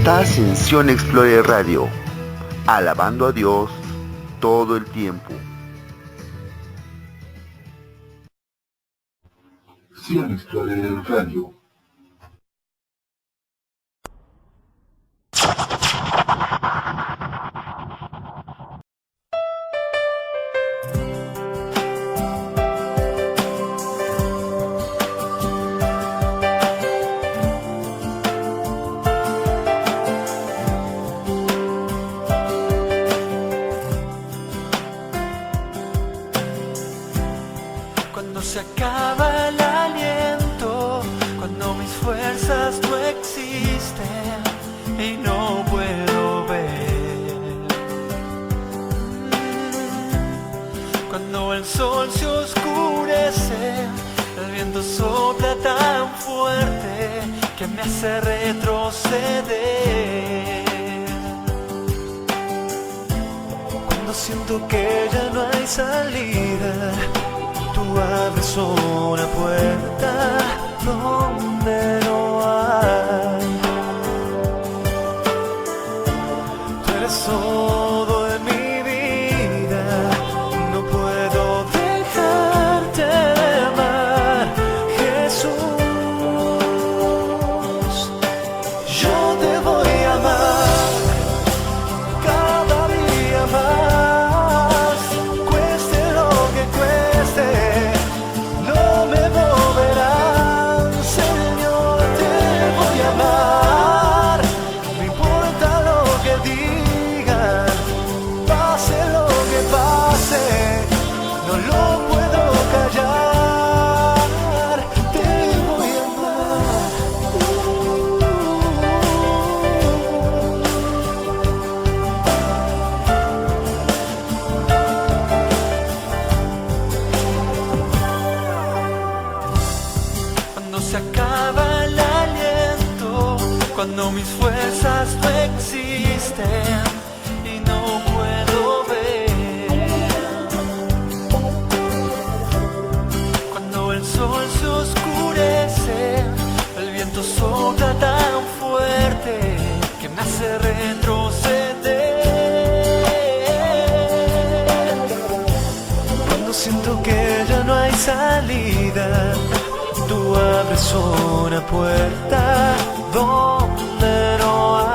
Estás en Sion Explorer Radio, alabando a Dios todo el tiempo. Sion Explorer Radio. Se acaba el aliento, cuando mis fuerzas no existen y no puedo ver. Cuando el sol se oscurece, el viento sopla tan fuerte que me hace retroceder. Cuando siento que ya no hay salida, tú abres una puerta donde no hay. Tú eres todo en mi vida, no puedo dejarte de amar, Jesús. Yo te voy a amar cada día más, cueste lo que cueste. Cuando mis fuerzas no existen y no puedo ver. Cuando el sol se oscurece, el viento sopla tan fuerte que me hace retroceder. Cuando siento que ya no hay salida, tú abres una puerta donde no hay.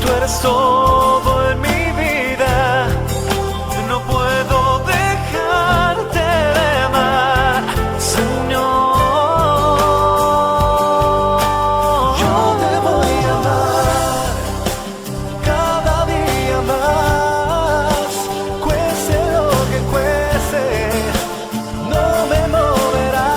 Tú eres todo en mi vida, no puedo dejarte de amar, Señor. Yo te voy a amar cada día más, cueste lo que cueste, no me moverá.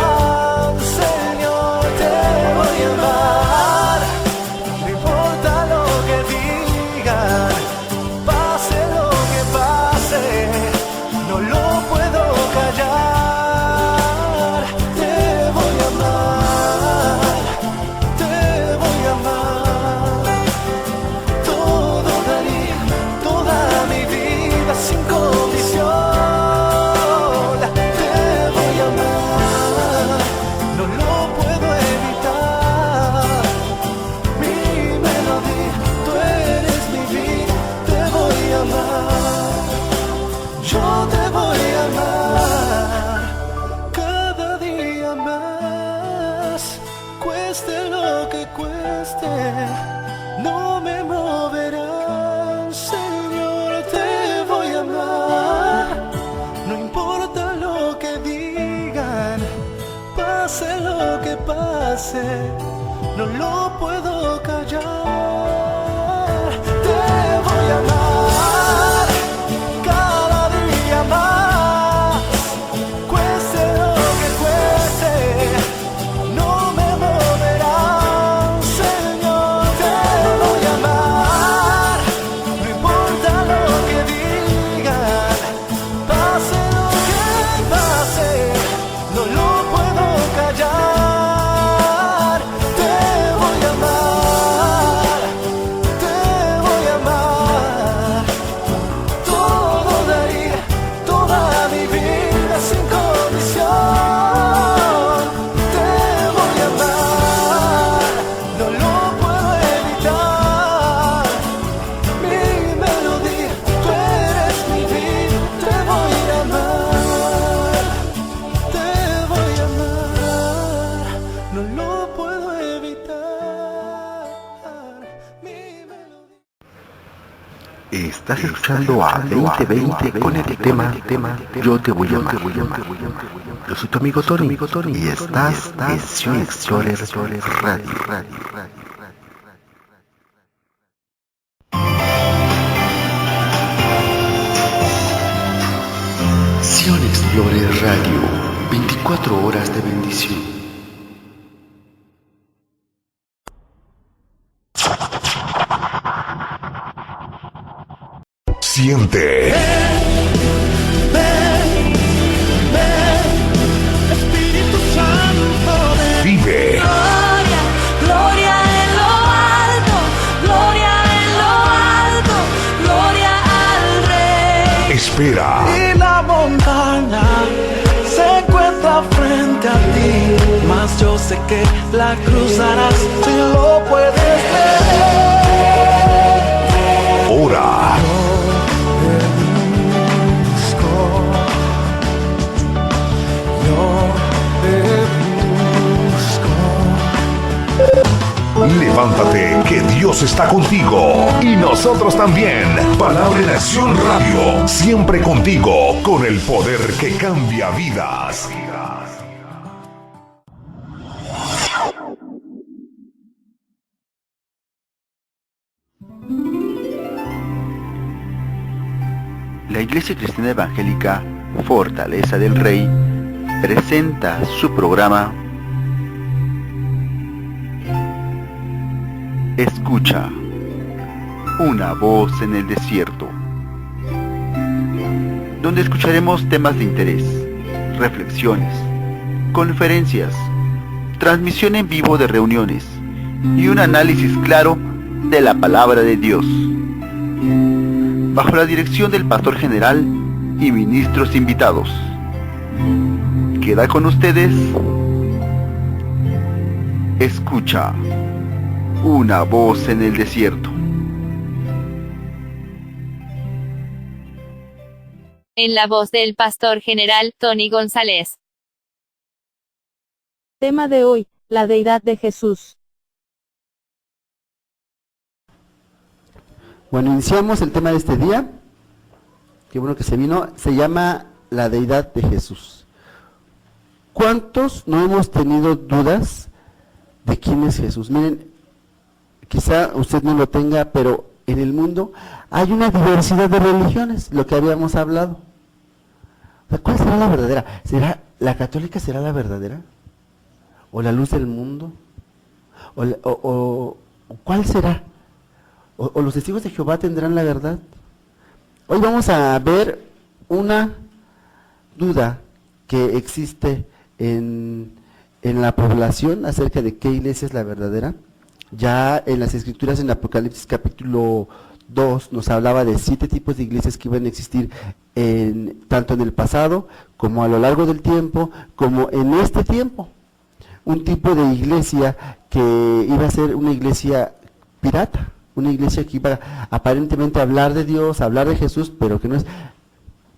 No me moverán, Señor, te voy a amar. No importa lo que digan, pase lo que pase, no lo puedo callar. Te voy a amar cada día más, cueste lo que cueste, no me moverán. No lo puedo callar, te voy a amar. Estás escuchando a 2020 con el tema Yo te voy a amar. Yo soy tu amigo Tony y estás en Sion Explorer Radio. Sion Explorer Radio, 24 horas de bendición. Siente. Espíritu Santo. Vive. Gloria, gloria en lo alto, gloria en lo alto, gloria al Rey. Espera. Y la montaña se encuentra frente a ti, mas yo sé que la cruzarás si lo puedes ver. Ora. Levántate, que Dios está contigo y nosotros también. Palabra en Acción Radio, siempre contigo, con el poder que cambia vidas. La Iglesia Cristiana Evangélica Fortaleza del Rey presenta su programa Escucha, una voz en el desierto, donde escucharemos temas de interés, reflexiones, conferencias, transmisión en vivo de reuniones y un análisis claro de la palabra de Dios, bajo la dirección del pastor general y ministros invitados. Queda con ustedes Escucha, una voz en el desierto. En la voz del pastor general Tony González. Tema de hoy, la deidad de Jesús. Bueno, iniciamos el tema de este día. Qué bueno que se vino. Se llama la deidad de Jesús. ¿Cuántos no hemos tenido dudas de quién es Jesús? Miren, quizá usted no lo tenga, pero en el mundo hay una diversidad de religiones, lo que habíamos hablado. ¿Cuál será la verdadera? ¿Será la católica será la verdadera? ¿O la luz del mundo? ¿O cuál será? ¿O los testigos de Jehová tendrán la verdad? Hoy vamos a ver una duda que existe en la población acerca de qué iglesia es la verdadera. Ya en las escrituras, en Apocalipsis capítulo 2, nos hablaba de 7 tipos de iglesias que iban a existir tanto en el pasado, como a lo largo del tiempo, como en este tiempo. Un tipo de iglesia que iba a ser una iglesia pirata, una iglesia que iba aparentemente a hablar de Dios, a hablar de Jesús, pero que no es.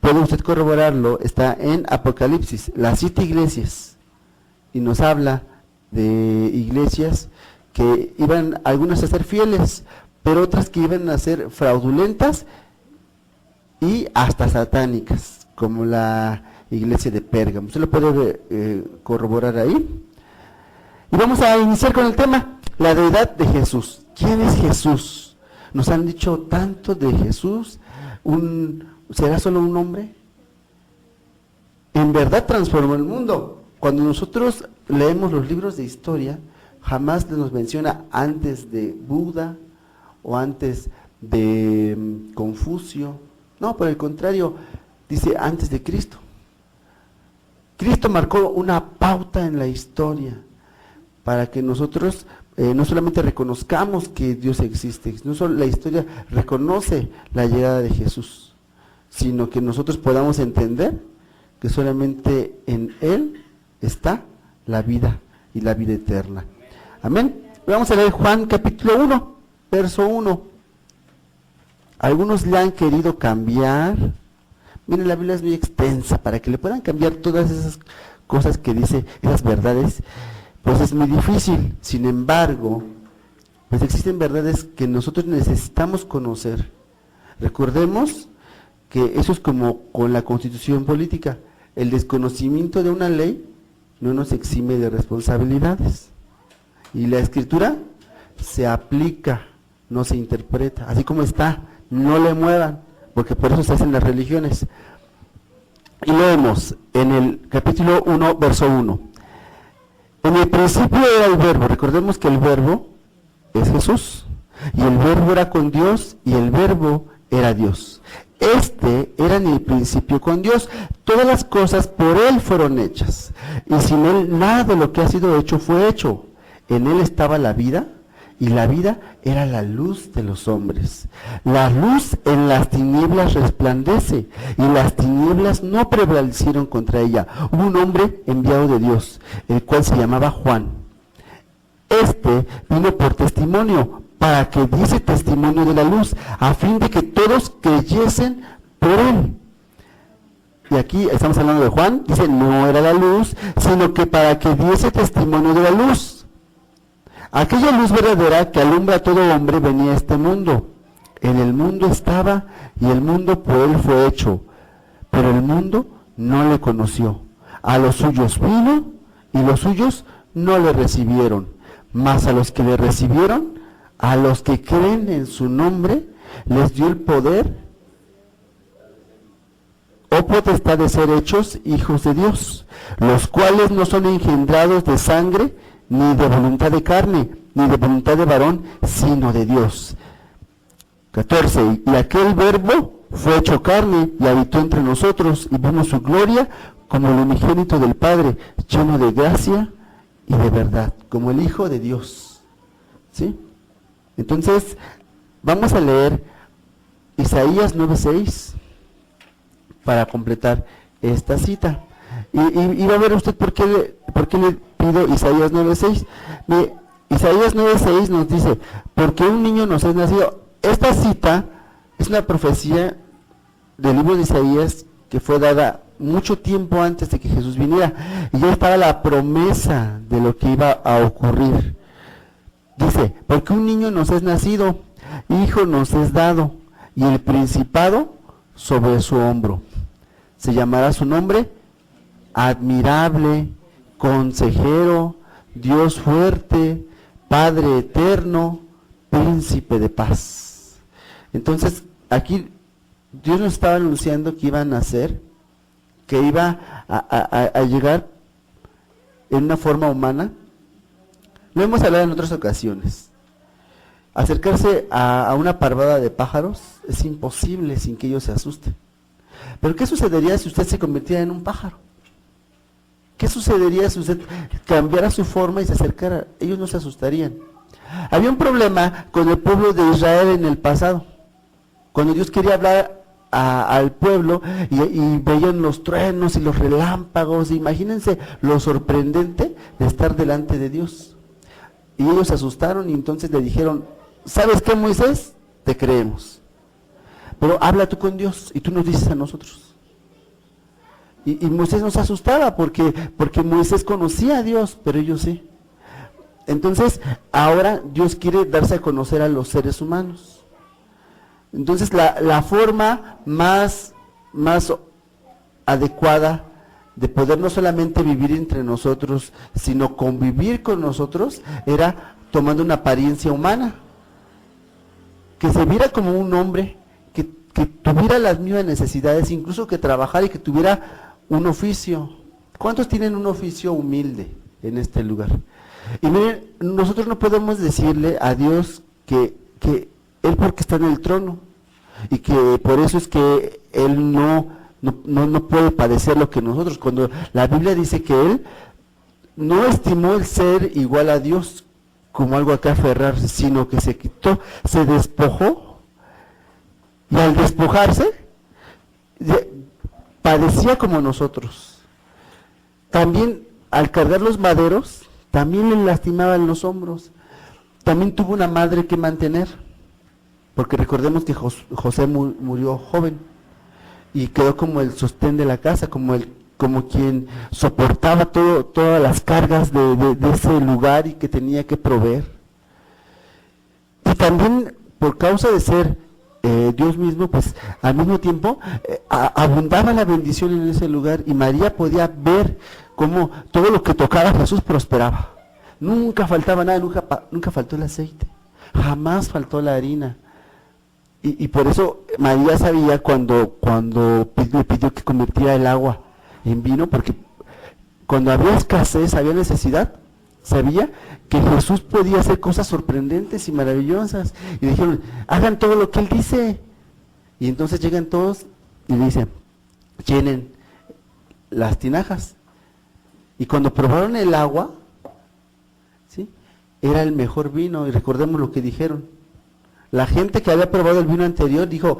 Puede usted corroborarlo, está en Apocalipsis, las 7 iglesias, y nos habla de iglesias que iban algunas a ser fieles, pero otras que iban a ser fraudulentas y hasta satánicas, como la iglesia de Pérgamo. Usted lo puede corroborar ahí. Y vamos a iniciar con el tema, la deidad de Jesús. ¿Quién es Jesús? Nos han dicho tanto de Jesús. ¿Será solo un hombre? En verdad transformó el mundo. Cuando nosotros leemos los libros de historia, jamás nos menciona antes de Buda o antes de Confucio. No, por el contrario, dice antes de Cristo. Cristo marcó una pauta en la historia para que nosotros no solamente reconozcamos que Dios existe, no solo la historia reconoce la llegada de Jesús, sino que nosotros podamos entender que solamente en Él está la vida y la vida eterna. Amén. Vamos a leer Juan capítulo 1, verso 1. Algunos le han querido cambiar. Miren, la Biblia es muy extensa, para que le puedan cambiar todas esas cosas que dice, esas verdades, pues es muy difícil. Sin embargo, pues existen verdades que nosotros necesitamos conocer. Recordemos que eso es como con la Constitución política. El desconocimiento de una ley no nos exime de responsabilidades. Y la Escritura se aplica, no se interpreta. Así como está, no le muevan, porque por eso se hacen las religiones. Y leemos en el capítulo 1, verso 1. En el principio era el Verbo. Recordemos que el Verbo es Jesús. Y el Verbo era con Dios y el Verbo era Dios. Este era en el principio con Dios. Todas las cosas por Él fueron hechas. Y sin Él nada de lo que ha sido hecho fue hecho. En Él estaba la vida y la vida era la luz de los hombres. La luz en las tinieblas resplandece y las tinieblas no prevalecieron contra ella. Hubo un hombre enviado de Dios, el cual se llamaba Juan. Este vino por testimonio, para que diese testimonio de la luz, a fin de que todos creyesen por él. Y aquí estamos hablando de Juan, dice, no era la luz, sino que para que diese testimonio de la luz. Aquella luz verdadera que alumbra a todo hombre venía a este mundo. En el mundo estaba y el mundo por él fue hecho, pero el mundo no le conoció. A los suyos vino y los suyos no le recibieron. Mas a los que le recibieron, a los que creen en su nombre, les dio el poder o potestad de ser hechos hijos de Dios, los cuales no son engendrados de sangre, ni de voluntad de carne, ni de voluntad de varón, sino de Dios. 14. Y aquel Verbo fue hecho carne y habitó entre nosotros, y vimos su gloria como el unigénito del Padre, lleno de gracia y de verdad, como el Hijo de Dios. ¿Sí? Entonces, vamos a leer Isaías 9:6 para completar esta cita. Y va a ver usted por qué le pido Isaías 9:6. Isaías 9:6 nos dice, porque un niño nos es nacido. Esta cita es una profecía del libro de Isaías que fue dada mucho tiempo antes de que Jesús viniera, y ya estaba la promesa de lo que iba a ocurrir. Dice, porque un niño nos es nacido, hijo nos es dado, y el principado sobre su hombro. Se llamará su nombre Admirable, Consejero, Dios fuerte, Padre eterno, Príncipe de paz. Entonces, aquí Dios nos estaba anunciando que iba a nacer, que iba a llegar en una forma humana. Lo hemos hablado en otras ocasiones. Acercarse a una parvada de pájaros es imposible sin que ellos se asusten. Pero ¿qué sucedería si usted se convirtiera en un pájaro? ¿Qué sucedería si usted cambiara su forma y se acercara? Ellos no se asustarían. Había un problema con el pueblo de Israel en el pasado. Cuando Dios quería hablar al pueblo y veían los truenos y los relámpagos, imagínense lo sorprendente de estar delante de Dios. Y ellos se asustaron y entonces le dijeron, ¿sabes qué, Moisés? Te creemos. Pero habla tú con Dios y tú nos dices a nosotros. Y Moisés no se asustaba porque Moisés conocía a Dios, pero ellos sí. Entonces, ahora Dios quiere darse a conocer a los seres humanos. Entonces, la forma más adecuada de poder no solamente vivir entre nosotros, sino convivir con nosotros, era tomando una apariencia humana. Que se viera como un hombre, que tuviera las mismas necesidades, incluso que trabajara y que tuviera un oficio. ¿Cuántos tienen un oficio humilde en este lugar? Y miren, nosotros no podemos decirle a Dios que Él porque está en el trono y que por eso es que Él no puede padecer lo que nosotros, cuando la Biblia dice que Él no estimó el ser igual a Dios como algo a que aferrarse, sino que se quitó, se despojó, y al despojarse padecía como nosotros. También al cargar los maderos, también le lastimaban los hombros. También tuvo una madre que mantener, porque recordemos que José murió joven y quedó como el sostén de la casa, como quien soportaba todas las cargas de ese lugar y que tenía que proveer. Y también por causa de ser Dios mismo, pues al mismo tiempo abundaba la bendición en ese lugar, y María podía ver cómo todo lo que tocaba a Jesús prosperaba. Nunca faltaba nada, nunca faltó el aceite, jamás faltó la harina. Y por eso María sabía cuando le pidió que convirtiera el agua en vino, porque cuando había escasez, había necesidad, sabía que Jesús podía hacer cosas sorprendentes y maravillosas. Y dijeron, hagan todo lo que Él dice. Y entonces llegan todos y le dicen, llenen las tinajas. Y cuando probaron el agua, ¿sí?, era el mejor vino. Y recordemos lo que dijeron. La gente que había probado el vino anterior dijo,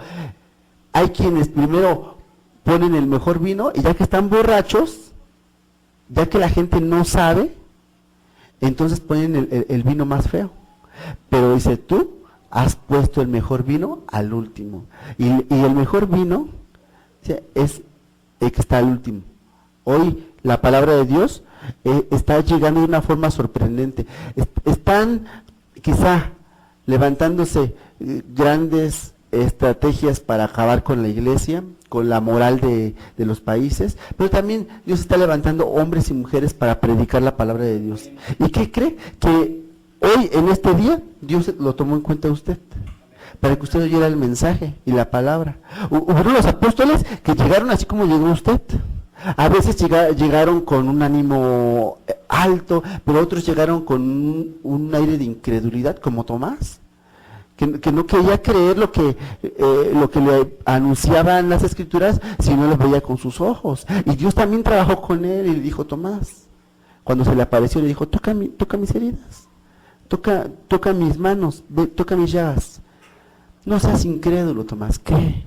hay quienes primero ponen el mejor vino, y ya que están borrachos, ya que la gente no sabe, entonces ponen el vino más feo. Pero dice, tú has puesto el mejor vino al último. Y el mejor vino, ¿sí?, es el que está al último. Hoy la palabra de Dios está llegando de una forma sorprendente. Están quizá levantándose grandes estrategias para acabar con la iglesia, con la moral de los países, pero también Dios está levantando hombres y mujeres para predicar la palabra de Dios. ¿Y qué cree? Que hoy, en este día, Dios lo tomó en cuenta a usted, para que usted oyera el mensaje y la palabra. Hubo los apóstoles que llegaron así como llegó usted. A veces llegaron con un ánimo alto, pero otros llegaron con un aire de incredulidad, como Tomás, que no quería creer lo que le anunciaban las Escrituras si no lo veía con sus ojos. Y Dios también trabajó con él y le dijo, Tomás, cuando se le apareció, le dijo, toca mis heridas, toca mis manos, toca mis llagas. No seas incrédulo, Tomás, cree.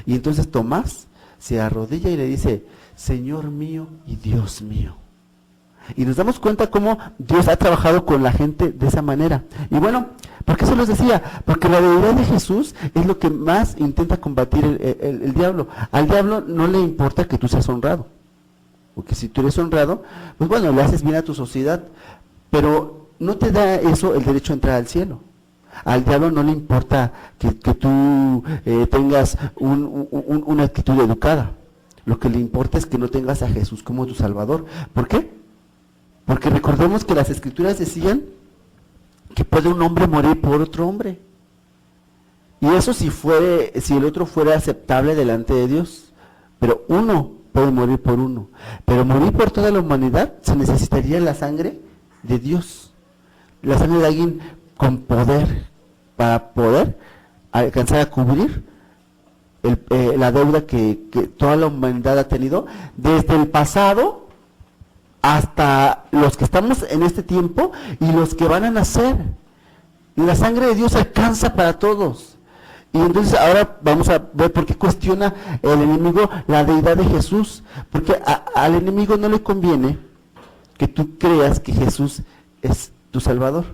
Y entonces Tomás se arrodilla y le dice, Señor mío y Dios mío. Y nos damos cuenta cómo Dios ha trabajado con la gente de esa manera. Y bueno, ¿por qué se los decía? Porque la deidad de Jesús es lo que más intenta combatir el diablo. Al diablo no le importa que tú seas honrado, porque si tú eres honrado, pues bueno, le haces bien a tu sociedad, pero no te da eso el derecho a entrar al cielo. Al diablo no le importa que tú tengas una actitud educada. Lo que le importa es que no tengas a Jesús como tu Salvador. ¿Por qué? Porque recordemos que las Escrituras decían que puede un hombre morir por otro hombre. Y eso si el otro fuera aceptable delante de Dios. Pero uno puede morir por uno. Pero morir por toda la humanidad se necesitaría la sangre de Dios. La sangre de alguien con poder, para poder alcanzar a cubrir la deuda que toda la humanidad ha tenido desde el pasado hasta los que estamos en este tiempo y los que van a nacer. Y la sangre de Dios alcanza para todos. Y entonces ahora vamos a ver por qué cuestiona el enemigo la deidad de Jesús. Porque al enemigo no le conviene que tú creas que Jesús es tu Salvador.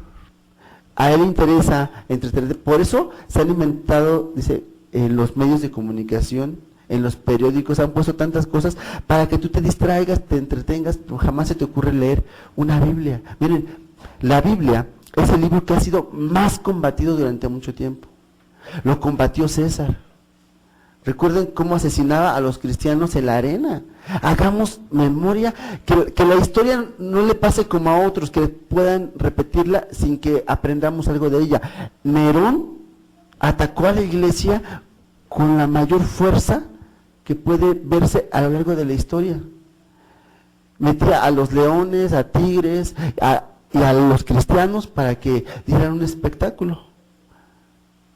A él le interesa entretenerte. Por eso se han inventado, dice, en los medios de comunicación, en los periódicos, han puesto tantas cosas para que tú te distraigas, te entretengas, pero jamás se te ocurre leer una Biblia. Miren, la Biblia es el libro que ha sido más combatido durante mucho tiempo. Lo combatió César. Recuerden cómo asesinaba a los cristianos en la arena. Hagamos memoria, que la historia no le pase como a otros, que puedan repetirla sin que aprendamos algo de ella. Nerón atacó a la iglesia con la mayor fuerza que puede verse a lo largo de la historia. Metía a los leones, a tigres y a los cristianos para que dieran un espectáculo.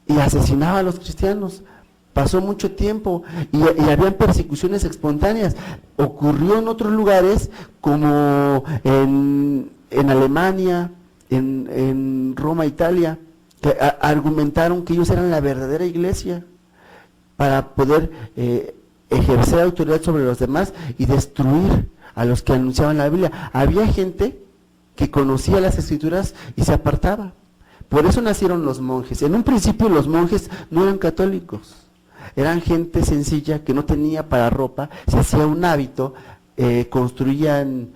Y asesinaba a los cristianos. Pasó mucho tiempo y habían persecuciones espontáneas. Ocurrió en otros lugares como en Alemania, en Roma, Italia, que argumentaron que ellos eran la verdadera iglesia para poder ejercer autoridad sobre los demás y destruir a los que anunciaban la Biblia. Había gente que conocía las Escrituras y se apartaba. Por eso nacieron los monjes. En un principio los monjes no eran católicos. Eran gente sencilla que no tenía para ropa, se hacía un hábito, construían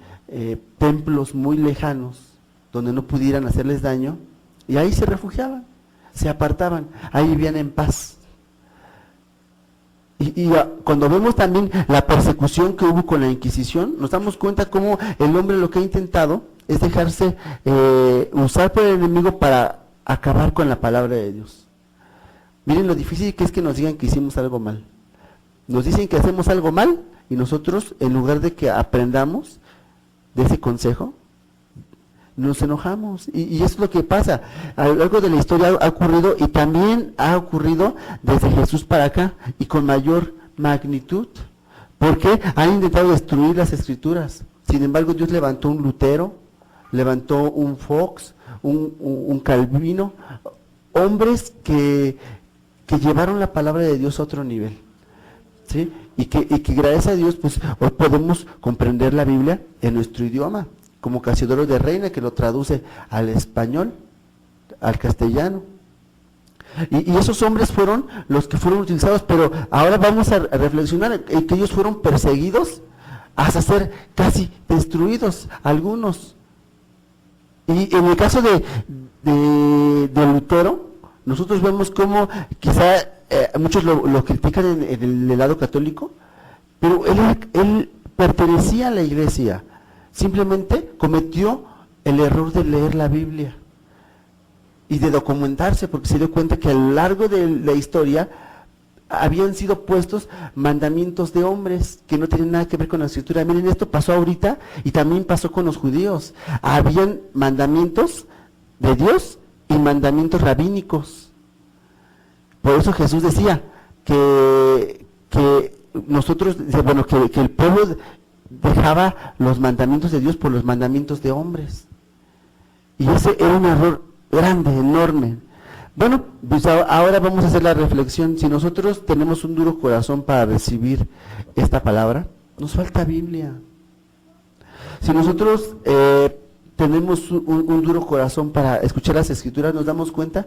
templos muy lejanos donde no pudieran hacerles daño y ahí se refugiaban, se apartaban, ahí vivían en paz. Cuando vemos también la persecución que hubo con la Inquisición, nos damos cuenta cómo el hombre lo que ha intentado es dejarse usar por el enemigo para acabar con la palabra de Dios. Miren lo difícil que es que nos digan que hicimos algo mal. Nos dicen que hacemos algo mal y nosotros, en lugar de que aprendamos de ese consejo, nos enojamos. Y eso es lo que pasa. A lo largo de la historia ha ocurrido, y también ha ocurrido desde Jesús para acá, y con mayor magnitud, porque han intentado destruir las Escrituras. Sin embargo, Dios levantó un Lutero, levantó un Fox, un Calvino, hombres que llevaron la palabra de Dios a otro nivel, ¿sí? Y que gracias a Dios, pues hoy podemos comprender la Biblia en nuestro idioma, como Casiodoro de Reina, que lo traduce al español, al castellano. Y esos hombres fueron los que fueron utilizados, pero ahora vamos a reflexionar en que ellos fueron perseguidos hasta ser casi destruidos, algunos. Y en el caso de Lutero, nosotros vemos cómo quizá muchos lo critican en el lado católico, pero él pertenecía a la iglesia, simplemente cometió el error de leer la Biblia y de documentarse, porque se dio cuenta que a lo largo de la historia habían sido puestos mandamientos de hombres que no tenían nada que ver con la Escritura. Miren, esto pasó ahorita y también pasó con los judíos. Habían mandamientos de Dios y mandamientos rabínicos. Por eso Jesús decía que nosotros, bueno, que el pueblo dejaba los mandamientos de Dios por los mandamientos de hombres. Y ese era un error grande, enorme. Bueno, pues ahora vamos a hacer la reflexión. Si nosotros tenemos un duro corazón para recibir esta palabra, nos falta Biblia. Si nosotros tenemos un duro corazón para escuchar las Escrituras, nos damos cuenta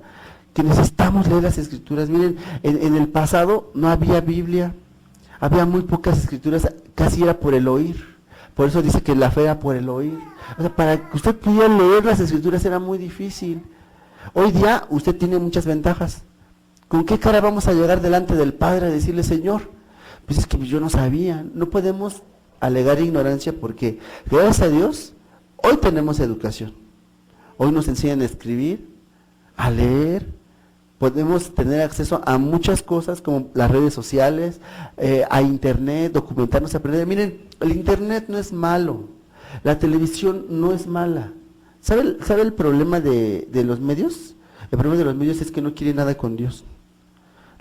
que necesitamos leer las Escrituras. Miren, en el pasado no había Biblia, había muy pocas Escrituras, casi era por el oír. Por eso dice que la fe era por el oír. O sea, para que usted pudiera leer las Escrituras era muy difícil. Hoy día usted tiene muchas ventajas. ¿Con qué cara vamos a llegar delante del Padre a decirle, Señor? Pues es que yo no sabía. No podemos alegar ignorancia porque, gracias a Dios, hoy tenemos educación. Hoy nos enseñan a escribir, a leer. Podemos tener acceso a muchas cosas como las redes sociales, a internet, documentarnos, aprender. Miren, el internet no es malo. La televisión no es mala. ¿Sabe el problema de los medios? El problema de los medios es que no quieren nada con Dios.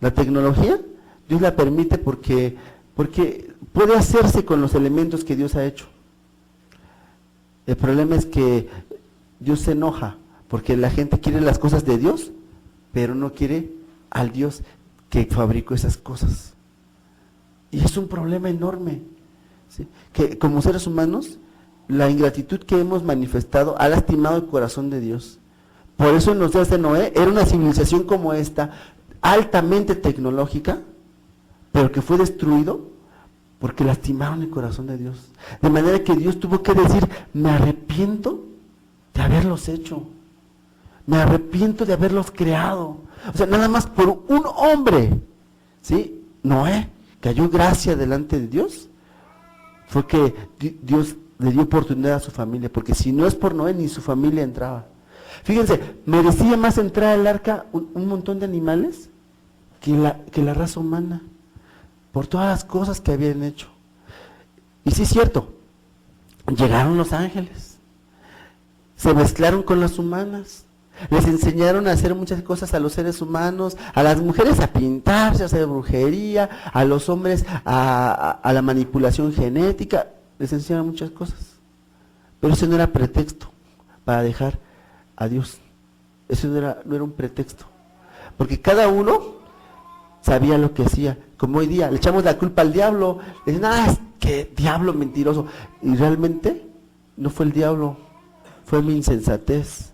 La tecnología, Dios la permite porque puede hacerse con los elementos que Dios ha hecho. El problema es que Dios se enoja porque la gente quiere las cosas de Dios, pero no quiere al Dios que fabricó esas cosas. Y es un problema enorme, ¿sí? Que como seres humanos, la ingratitud que hemos manifestado ha lastimado el corazón de Dios. Por eso en los días de Noé era una civilización como esta, altamente tecnológica, pero que fue destruido porque lastimaron el corazón de Dios. De manera que Dios tuvo que decir, me arrepiento de haberlos hecho. Me arrepiento de haberlos creado. O sea, nada más por un hombre, ¿sí? Noé, que halló gracia delante de Dios, fue que Dios le dio oportunidad a su familia, porque si no es por Noé, ni su familia entraba. Fíjense, merecía más entrar al arca un montón de animales que la raza humana, por todas las cosas que habían hecho. Y sí es cierto, llegaron los ángeles, se mezclaron con las humanas, les enseñaron a hacer muchas cosas a los seres humanos, a las mujeres a pintarse, a hacer brujería, a los hombres a la manipulación genética, les enseñaron muchas cosas. Pero eso no era pretexto para dejar a Dios. Eso no era un pretexto. Porque cada uno sabía lo que hacía. Como hoy día, le echamos la culpa al diablo, le dicen, es que diablo mentiroso. Y realmente no fue el diablo, fue mi insensatez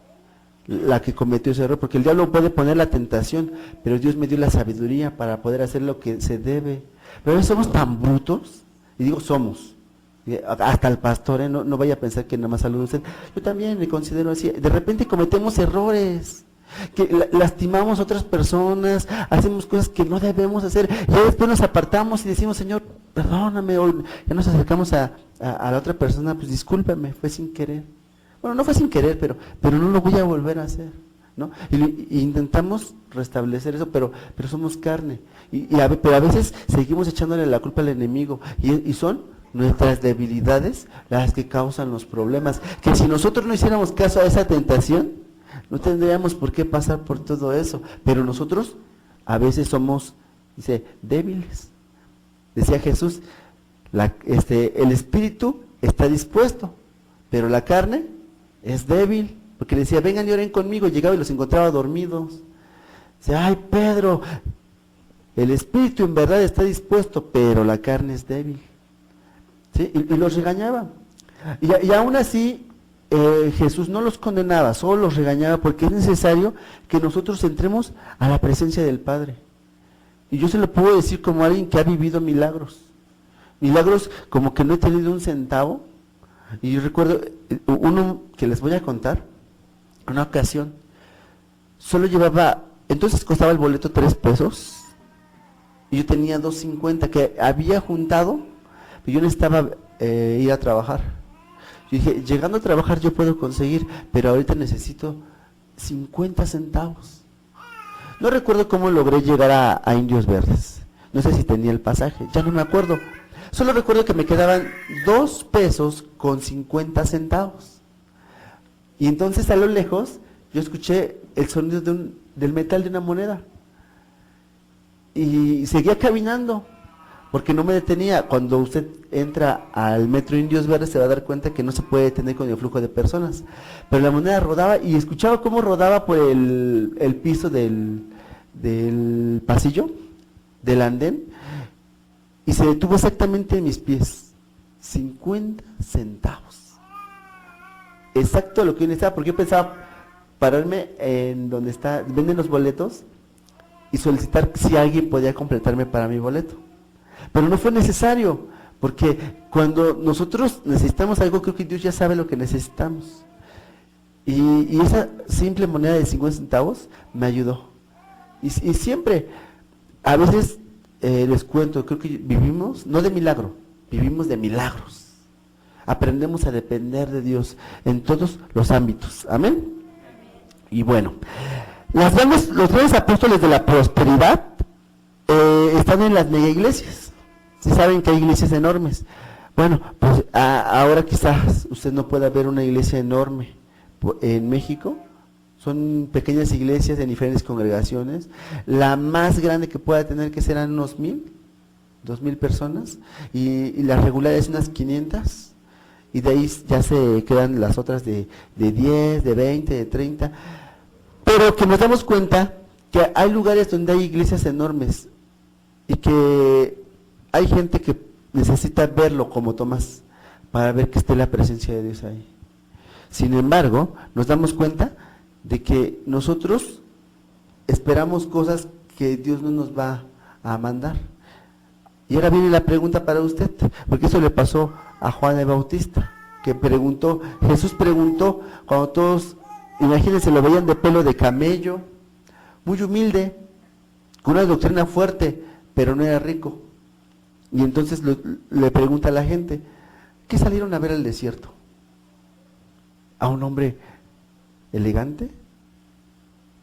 la que cometió ese error, porque el diablo puede poner la tentación, pero Dios me dio la sabiduría para poder hacer lo que se debe. Pero somos tan brutos, y digo somos, hasta el pastor, no vaya a pensar que nada más saludos. Yo también me considero así, de repente cometemos errores, que lastimamos a otras personas, hacemos cosas que no debemos hacer, y ya después nos apartamos y decimos, Señor, perdóname, o ya nos acercamos a la otra persona, pues discúlpame, fue sin querer. Bueno, no fue sin querer, pero no lo voy a volver a hacer, ¿no? Y intentamos restablecer eso, pero somos carne, pero a veces seguimos echándole la culpa al enemigo, y son nuestras debilidades las que causan los problemas, que si nosotros no hiciéramos caso a esa tentación, no tendríamos por qué pasar por todo eso, pero nosotros a veces somos, dice, débiles. Decía Jesús, el espíritu está dispuesto, pero la carne es débil, porque decía, vengan y oren conmigo, llegaba y los encontraba dormidos. Dice, ay Pedro, el espíritu en verdad está dispuesto, pero la carne es débil. ¿Sí? Y los regañaba. Y aún así, Jesús no los condenaba, solo los regañaba, porque es necesario que nosotros entremos a la presencia del Padre. Y yo se lo puedo decir como alguien que ha vivido milagros. Milagros como que no he tenido un centavo. Y yo recuerdo uno que les voy a contar, una ocasión, solo llevaba, entonces costaba el boleto 3 pesos, y yo tenía 2.50 que había juntado. Yo necesitaba ir a trabajar. Yo dije, llegando a trabajar yo puedo conseguir, pero ahorita necesito 50 centavos. No recuerdo cómo logré llegar a Indios Verdes. No sé si tenía el pasaje, ya no me acuerdo. Solo recuerdo que me quedaban 2 pesos con 50 centavos. Y entonces a lo lejos yo escuché el sonido del metal de una moneda. Y seguía caminando, porque no me detenía. Cuando usted entra al metro Indios Verdes se va a dar cuenta que no se puede detener con el flujo de personas. Pero la moneda rodaba y escuchaba cómo rodaba por el piso del pasillo, del andén, y se detuvo exactamente en mis pies. 50 centavos. Exacto lo que yo necesitaba, porque yo pensaba pararme en donde venden los boletos y solicitar si alguien podía completarme para mi boleto. Pero no fue necesario, porque cuando nosotros necesitamos algo, creo que Dios ya sabe lo que necesitamos. Y esa simple moneda de 50 centavos me ayudó. Y siempre, a veces les cuento, creo que vivimos, no de milagro, vivimos de milagros. Aprendemos a depender de Dios en todos los ámbitos. Amén. Y bueno, los grandes apóstoles de la prosperidad están en las mega iglesias. Si saben que hay iglesias enormes. Bueno, pues ahora quizás usted no pueda ver una iglesia enorme en México. Son pequeñas iglesias en diferentes congregaciones. La más grande que pueda tener, que serán unos 2,000 personas, y las regulares unas 500, y de ahí ya se quedan las otras de 10, de 20, de 30. Pero que nos damos cuenta que hay lugares donde hay iglesias enormes y que hay gente que necesita verlo como Tomás para ver que esté la presencia de Dios ahí. Sin embargo, nos damos cuenta de que nosotros esperamos cosas que Dios no nos va a mandar. Y ahora viene la pregunta para usted, porque eso le pasó a Juan el Bautista, que Jesús preguntó, cuando todos, imagínense, lo veían de pelo de camello, muy humilde, con una doctrina fuerte, pero no era rico. Y entonces le pregunta a la gente, ¿qué salieron a ver al desierto? ¿A un hombre elegante?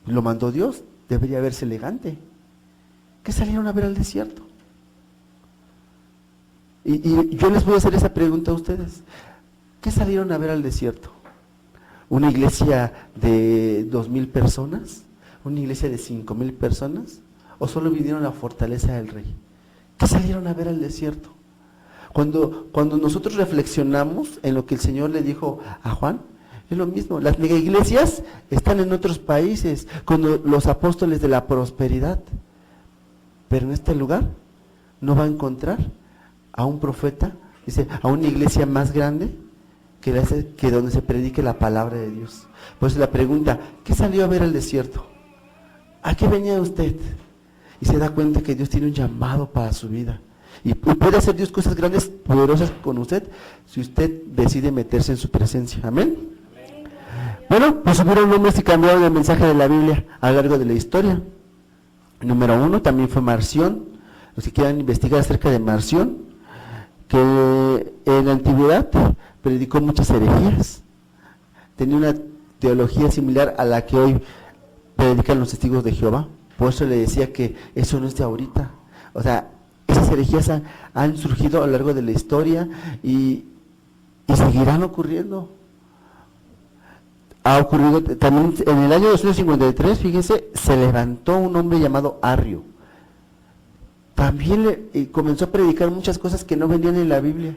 Lo mandó Dios, debería verse elegante. ¿Qué salieron a ver al desierto? Y yo les voy a hacer esa pregunta a ustedes. ¿Qué salieron a ver al desierto? ¿Una iglesia de 2,000 personas? ¿Una iglesia de 5,000 personas? ¿O solo vinieron a la fortaleza del rey? ¿Qué salieron a ver al desierto? Cuando nosotros reflexionamos en lo que el Señor le dijo a Juan, es lo mismo. Las mega iglesias están en otros países, con los apóstoles de la prosperidad. Pero en este lugar no va a encontrar a un profeta, dice, a una iglesia más grande que donde se predique la palabra de Dios. Por eso la pregunta, ¿qué salió a ver al desierto? ¿A qué venía usted? Y se da cuenta que Dios tiene un llamado para su vida. Y puede hacer Dios cosas grandes, poderosas con usted, si usted decide meterse en su presencia. Amén. Bueno, pues hubieron nombres y cambiaron el mensaje de la Biblia a lo largo de la historia. Número 1 también fue Marción. Los que quieran investigar acerca de Marción, que en la antigüedad predicó muchas herejías. Tenía una teología similar a la que hoy predican los testigos de Jehová. Por eso le decía que eso no es de ahorita. O sea, esas herejías han surgido a lo largo de la historia y seguirán ocurriendo. Ha ocurrido también en el año 253, fíjense, se levantó un hombre llamado Arrio. También comenzó a predicar muchas cosas que no venían en la Biblia.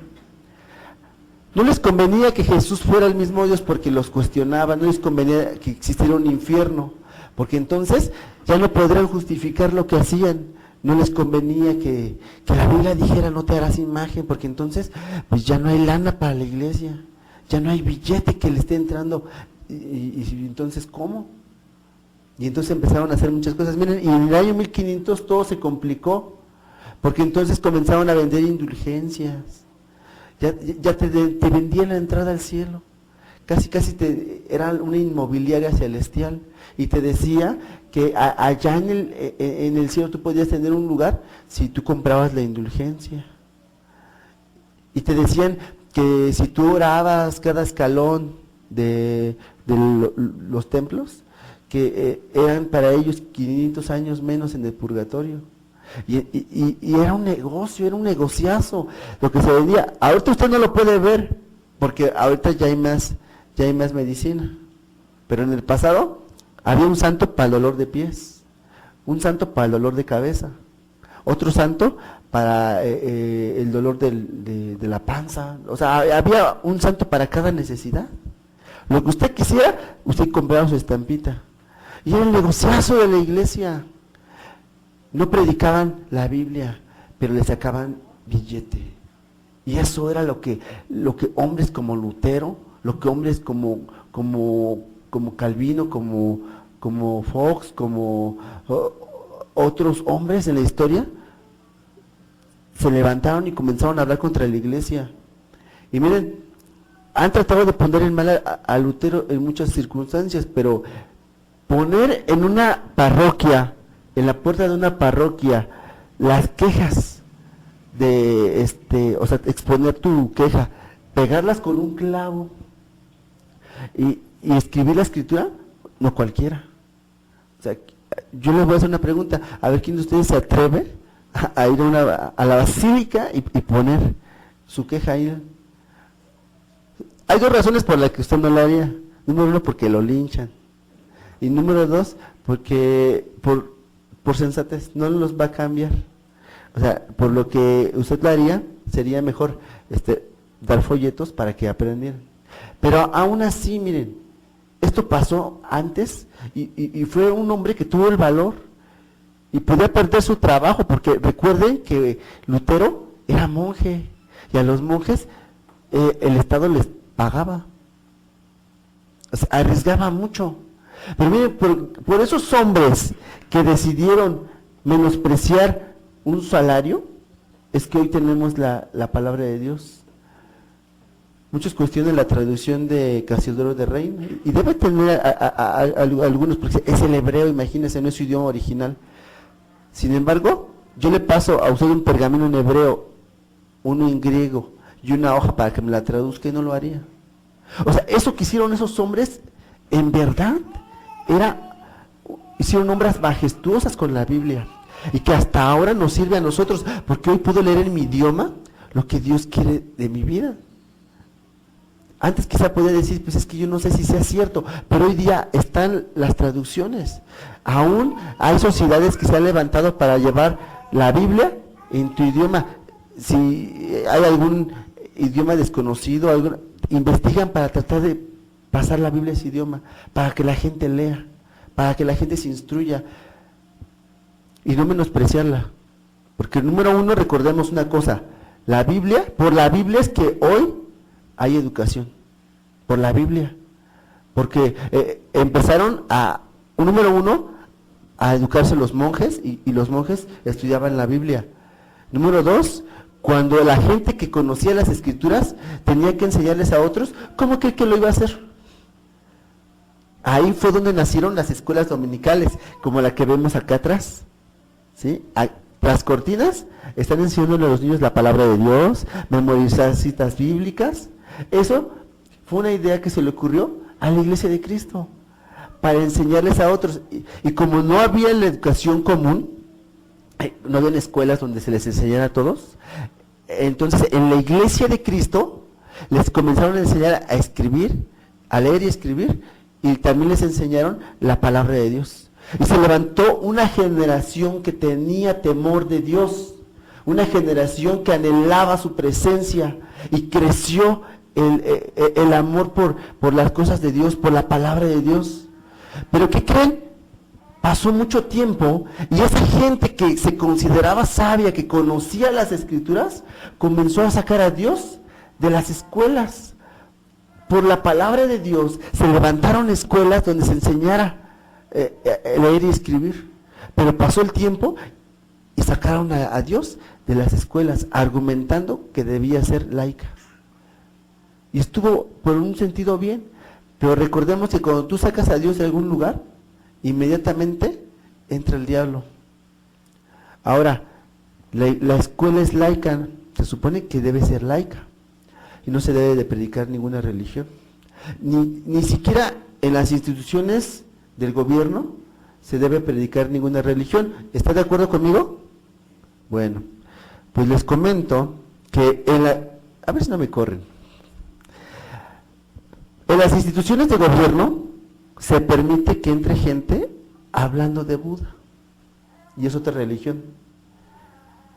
No les convenía que Jesús fuera el mismo Dios porque los cuestionaba, no les convenía que existiera un infierno, porque entonces ya no podrían justificar lo que hacían. No les convenía que la Biblia dijera no te harás imagen, porque entonces pues ya no hay lana para la iglesia, ya no hay billete que le esté entrando. Y entonces, ¿cómo? Y entonces empezaron a hacer muchas cosas. Miren, y en el año 1500 todo se complicó, porque entonces comenzaron a vender indulgencias. Ya te vendían la entrada al cielo. Casi era una inmobiliaria celestial. Y te decía que allá en el cielo tú podías tener un lugar si tú comprabas la indulgencia. Y te decían que si tú orabas cada escalón de los templos, que eran para ellos 500 años menos en el purgatorio. Y era un negocio, era un negociazo lo que se vendía. Ahorita usted no lo puede ver, porque ahorita ya hay más medicina. Pero en el pasado había un santo para el dolor de pies, un santo para el dolor de cabeza, otro santo para el dolor de la panza. O sea, había un santo para cada necesidad. Lo que usted quisiera, usted compraba su estampita. Y era el negociazo de la iglesia. No predicaban la Biblia, pero le sacaban billete. Y eso era lo que hombres como Lutero, lo que hombres como Calvino, como Fox, como otros hombres en la historia, se levantaron y comenzaron a hablar contra la iglesia. Y miren, han tratado de poner en mal a Lutero en muchas circunstancias, pero poner en una parroquia, en la puerta de una parroquia, las quejas o sea, exponer tu queja, pegarlas con un clavo y escribir la escritura, no cualquiera. O sea, yo les voy a hacer una pregunta, a ver quién de ustedes se atreve a ir a la basílica y poner su queja ahí. Hay dos razones por las que usted no lo haría. Número 1, porque lo linchan. Y número 2, porque por sensatez no los va a cambiar. O sea, por lo que usted lo haría, sería mejor dar folletos para que aprendieran. Pero aún así, miren, esto pasó antes y fue un hombre que tuvo el valor y podía perder su trabajo, porque recuerden que Lutero era monje y a los monjes el Estado les pagaba, o sea, arriesgaba mucho. Pero miren, por esos hombres que decidieron menospreciar un salario, es que hoy tenemos la palabra de Dios. Muchos cuestionan la traducción de Casiodoro de Reina, y debe tener algunos, porque es el hebreo, imagínense, no es su idioma original. Sin embargo, yo le paso a usted un pergamino en hebreo, uno en griego, y una hoja para que me la traduzca, y no lo haría. O sea, eso que hicieron esos hombres, en verdad, hicieron obras majestuosas con la Biblia, y que hasta ahora nos sirve a nosotros, porque hoy puedo leer en mi idioma lo que Dios quiere de mi vida. Antes quizá podía decir, pues es que yo no sé si sea cierto, pero hoy día están las traducciones. Aún hay sociedades que se han levantado para llevar la Biblia en tu idioma. Si hay algún idioma desconocido, investigan para tratar de pasar la Biblia a ese idioma, para que la gente lea, para que la gente se instruya y no menospreciarla. Porque número 1, recordemos una cosa, la Biblia, por la Biblia es que hoy hay educación, por la Biblia. Porque empezaron número 1, a educarse los monjes, y los monjes estudiaban la Biblia. Número 2, cuando la gente que conocía las escrituras tenía que enseñarles a otros, ¿cómo cree que lo iba a hacer? Ahí fue donde nacieron las escuelas dominicales, como la que vemos acá atrás, ¿sí? Las cortinas están enseñando a los niños la palabra de Dios, memorizar citas bíblicas. Eso fue una idea que se le ocurrió a la Iglesia de Cristo, para enseñarles a otros. Y como no había la educación común, no había escuelas donde se les enseñara a todos, entonces en la Iglesia de Cristo les comenzaron a enseñar a escribir, a leer y escribir, y también les enseñaron la palabra de Dios. Y se levantó una generación que tenía temor de Dios, una generación que anhelaba su presencia, y creció el amor por las cosas de Dios, por la palabra de Dios. Pero ¿qué creen? Pasó mucho tiempo y esa gente que se consideraba sabia, que conocía las Escrituras, comenzó a sacar a Dios de las escuelas. Por la palabra de Dios se levantaron escuelas donde se enseñara leer y escribir. Pero pasó el tiempo y sacaron a Dios de las escuelas, argumentando que debía ser laica. Y estuvo por un sentido bien, pero recordemos que cuando tú sacas a Dios de algún lugar, inmediatamente entra el diablo. Ahora, la escuela es laica, se supone que debe ser laica, y no se debe de predicar ninguna religión. Ni siquiera en las instituciones del gobierno se debe predicar ninguna religión. ¿Está de acuerdo conmigo? Bueno, pues les comento que a ver si no me corren. En las instituciones de gobierno se permite que entre gente hablando de Buda, y es otra religión.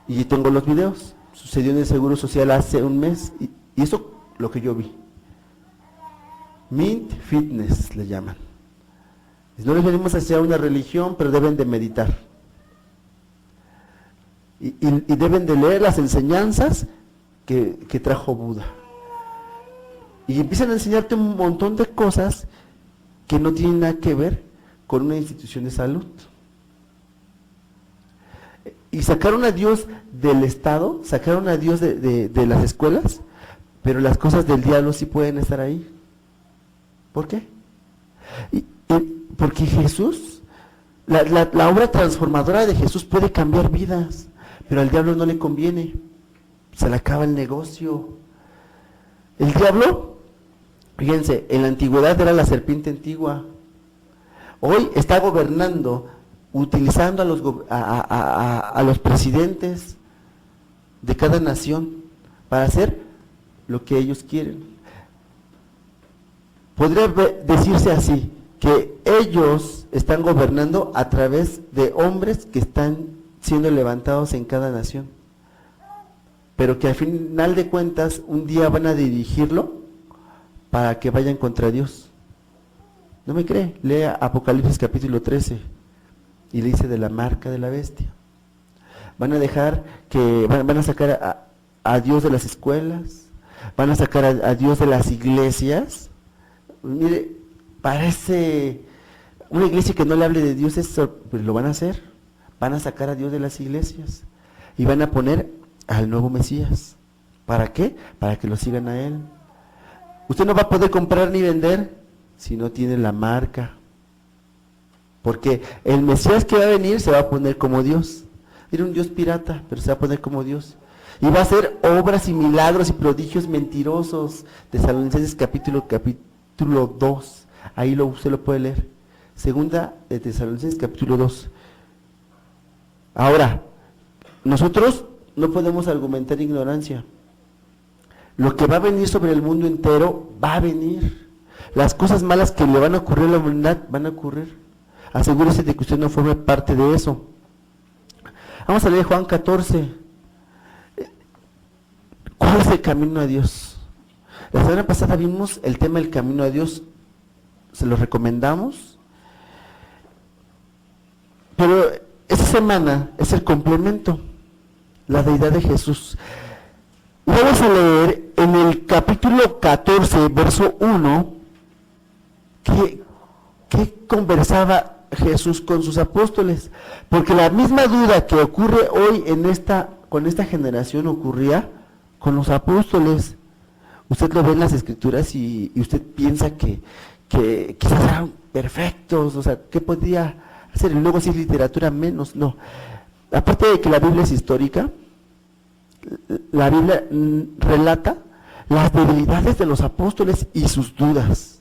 Y tengo los videos, sucedió en el Seguro Social hace un mes, y eso lo que yo vi. Mint Fitness le llaman. No les venimos a hacer una religión, pero deben de meditar. Y deben de leer las enseñanzas que trajo Buda. Y empiezan a enseñarte un montón de cosas que no tienen nada que ver con una institución de salud. Y sacaron a Dios del Estado, sacaron a Dios de las escuelas, pero las cosas del diablo sí pueden estar ahí. ¿Por qué? Porque Jesús, la obra transformadora de Jesús puede cambiar vidas, pero al diablo no le conviene, se le acaba el negocio. El diablo, fíjense, en la antigüedad era la serpiente antigua, hoy está gobernando, utilizando a los presidentes de cada nación para hacer lo que ellos quieren. Podría decirse así, que ellos están gobernando a través de hombres que están siendo levantados en cada nación, pero que al final de cuentas un día van a dirigirlo para que vayan contra Dios. ¿No me cree? Lea Apocalipsis capítulo 13 y le dice de la marca de la bestia. Van a dejar que, van a sacar a Dios de las escuelas, van a sacar a Dios de las iglesias. Mire, parece una iglesia que no le hable de Dios, pues lo van a hacer. Van a sacar a Dios de las iglesias y van a poner al nuevo Mesías. ¿Para qué? Para que lo sigan a él. Usted no va a poder comprar ni vender si no tiene la marca, porque el Mesías que va a venir se va a poner como Dios. Era un Dios pirata, pero se va a poner como Dios. Y va a hacer obras y milagros y prodigios mentirosos. Tesalonicenses capítulo 2. Ahí usted lo puede leer. Segunda de Tesalonicenses capítulo 2. Ahora, nosotros no podemos argumentar ignorancia. Lo que va a venir sobre el mundo entero va a venir. Las cosas malas que le van a ocurrir a la humanidad van a ocurrir. Asegúrese de que usted no forme parte de eso. Vamos a leer Juan 14. ¿Cuál es el camino a Dios? La semana pasada vimos el tema del camino a Dios. Se lo recomendamos. Pero esta semana es el complemento, la deidad de Jesús. Vamos a leer en el capítulo 14, verso 1, que conversaba Jesús con sus apóstoles, porque la misma duda que ocurre hoy con esta generación ocurría con los apóstoles. Usted lo ve en las escrituras y usted piensa que que quizás eran perfectos, o sea, ¿qué podía hacer? Y luego si es literatura menos, no. Aparte de que la Biblia es histórica, la Biblia relata las debilidades de los apóstoles y sus dudas.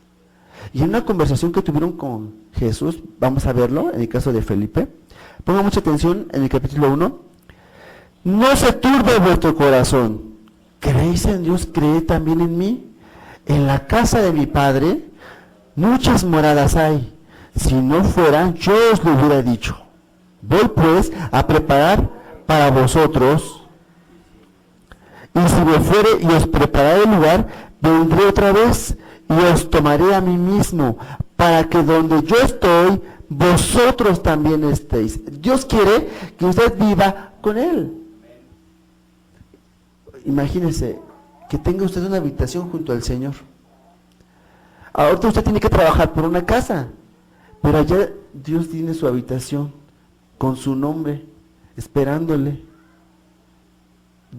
Y en una conversación que tuvieron con Jesús, vamos a verlo en el caso de Felipe, pongan mucha atención en el capítulo 1, no se turbe vuestro corazón, creéis en Dios, creed también en mí, en la casa de mi Padre muchas moradas hay, si no fueran yo os lo hubiera dicho, voy pues a preparar para vosotros, y si me fuere y os prepararé el lugar, vendré otra vez y os tomaré a mí mismo, para que donde yo estoy, vosotros también estéis. Dios quiere que usted viva con Él. Imagínese que tenga usted una habitación junto al Señor. Ahorita usted tiene que trabajar por una casa, pero allá Dios tiene su habitación con su nombre, esperándole.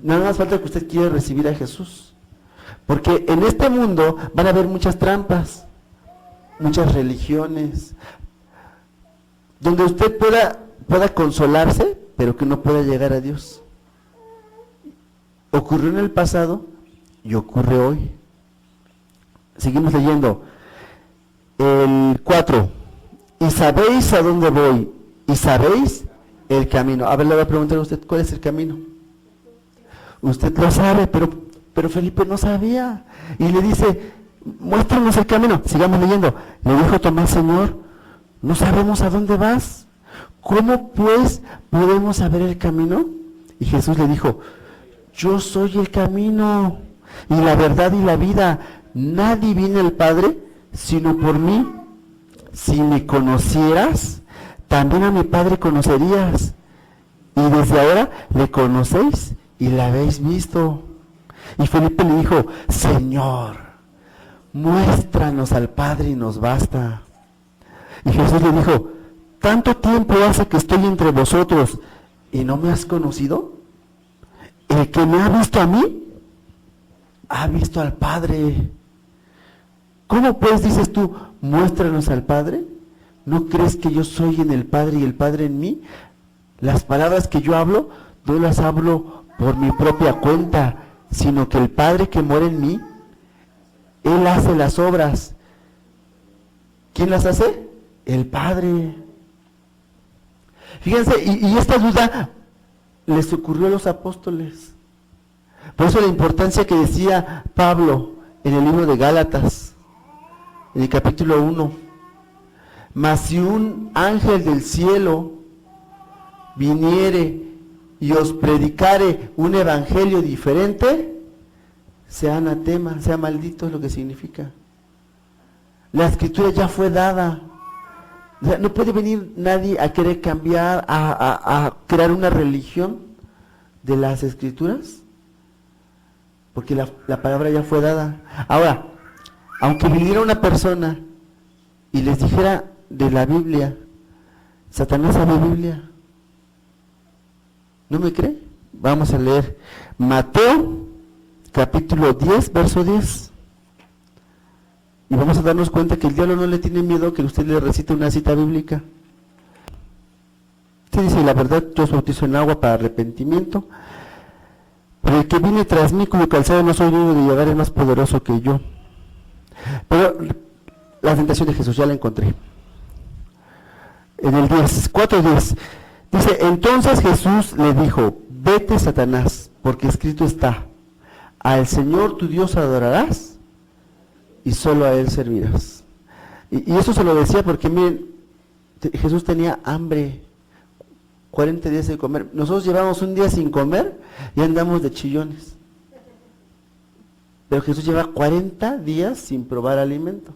Nada más falta que usted quiera recibir a Jesús. Porque en este mundo van a haber muchas trampas, muchas religiones, donde usted pueda consolarse, pero que no pueda llegar a Dios. Ocurrió en el pasado y ocurre hoy. Seguimos leyendo. El 4. Y sabéis a dónde voy, y sabéis el camino. A ver, le voy a preguntar a usted, ¿cuál es el camino? Usted lo sabe, pero Felipe no sabía. Y le dice, muéstranos el camino. Sigamos leyendo. Le dijo Tomás, Señor, no sabemos a dónde vas. ¿Cómo pues podemos saber el camino? Y Jesús le dijo, yo soy el camino y la verdad y la vida. Nadie viene al Padre sino por mí. Si me conocieras, también a mi Padre conocerías. Y desde ahora le conocéis y la habéis visto. Y Felipe le dijo, Señor, muéstranos al Padre y nos basta. Y Jesús le dijo, ¿tanto tiempo hace que estoy entre vosotros y no me has conocido? El que me ha visto a mí, ha visto al Padre. ¿Cómo pues dices tú, muéstranos al Padre? ¿No crees que yo soy en el Padre y el Padre en mí? Las palabras que yo hablo, no las hablo por mi propia cuenta, sino que el Padre que mora en mí, Él hace las obras. ¿Quién las hace? El Padre. Fíjense, y esta duda les ocurrió a los apóstoles. Por eso la importancia que decía Pablo en el libro de Gálatas, en el capítulo 1. Mas si un ángel del cielo viniere y os predicare un evangelio diferente, sea anatema, sea maldito, es lo que significa. La escritura ya fue dada. O sea, no puede venir nadie a querer cambiar, a crear una religión de las escrituras, porque la palabra ya fue dada. Ahora, aunque viniera una persona y les dijera de la Biblia, Satanás sabe Biblia, ¿no me cree? Vamos a leer Mateo capítulo 10, verso 10. Y vamos a darnos cuenta que el diablo no le tiene miedo que usted le recite una cita bíblica. Usted dice, la verdad, yo os bautizo en agua para arrepentimiento, pero el que viene tras mí, cuyo calzado no soy digno de llevar, es más poderoso que yo. Pero la tentación de Jesús ya la encontré. En el 4:10 dice, entonces Jesús le dijo, vete Satanás, porque escrito está, al Señor tu Dios adorarás y solo a Él servirás. Y eso se lo decía porque miren, Jesús tenía hambre, 40 días sin comer. Nosotros llevamos un día sin comer y andamos de chillones. Pero Jesús lleva 40 días sin probar alimento.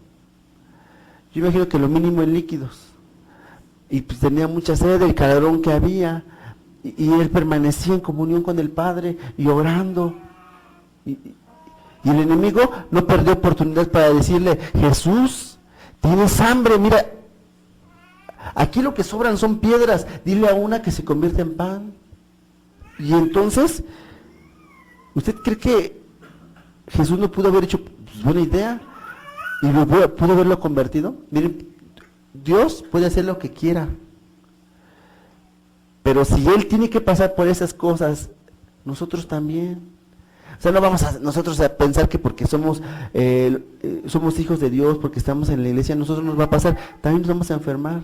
Yo imagino que lo mínimo en líquidos. Y pues tenía mucha sed, el calorón que había, y él permanecía en comunión con el Padre y orando. Y el enemigo no perdió oportunidad para decirle, Jesús, tienes hambre, mira, aquí lo que sobran son piedras, dile a una que se convierta en pan. Y entonces, ¿usted cree que Jesús no pudo haber hecho, pues, buena idea? y pudo haberlo convertido. Miren, Dios puede hacer lo que quiera, pero si Él tiene que pasar por esas cosas, nosotros también. O sea, no vamos nosotros a pensar que porque somos hijos de Dios, porque estamos en la iglesia, nosotros nos va a pasar. También nos vamos a enfermar,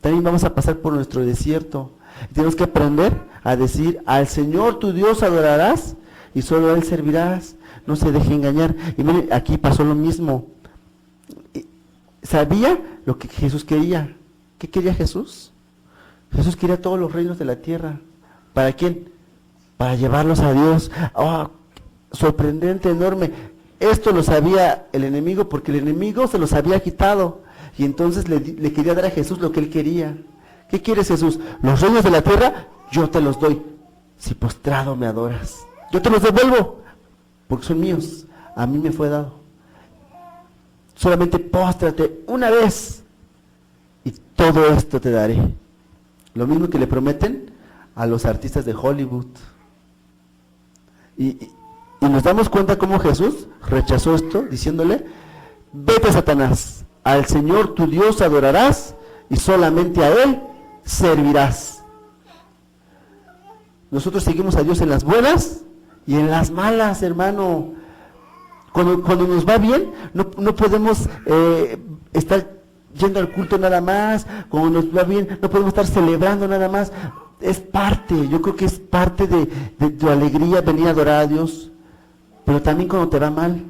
también vamos a pasar por nuestro desierto. Tenemos que aprender a decir: al Señor tu Dios adorarás y solo a Él servirás. No se deje engañar. Y miren, aquí pasó lo mismo. Sabía lo que Jesús quería. ¿Qué quería Jesús? Jesús quería todos los reinos de la tierra. ¿Para quién? Para llevarlos a Dios. Oh, sorprendente, enorme. Esto lo sabía el enemigo, porque el enemigo se los había quitado. Y entonces le quería dar a Jesús lo que él quería. ¿Qué quieres, Jesús? Los reinos de la tierra, yo te los doy. Si postrado me adoras, yo te los devuelvo, porque son míos. A mí me fue dado. Solamente póstrate una vez y todo esto te daré. Lo mismo que le prometen a los artistas de Hollywood. Y nos damos cuenta cómo Jesús rechazó esto, diciéndole: vete, Satanás, al Señor tu Dios adorarás y solamente a Él servirás. Nosotros seguimos a Dios en las buenas y en las malas, hermano. Cuando nos va bien, no podemos estar yendo al culto nada más. Cuando nos va bien, no podemos estar celebrando nada más. Es parte, yo creo que es parte de tu alegría venir a adorar a Dios. Pero también cuando te va mal.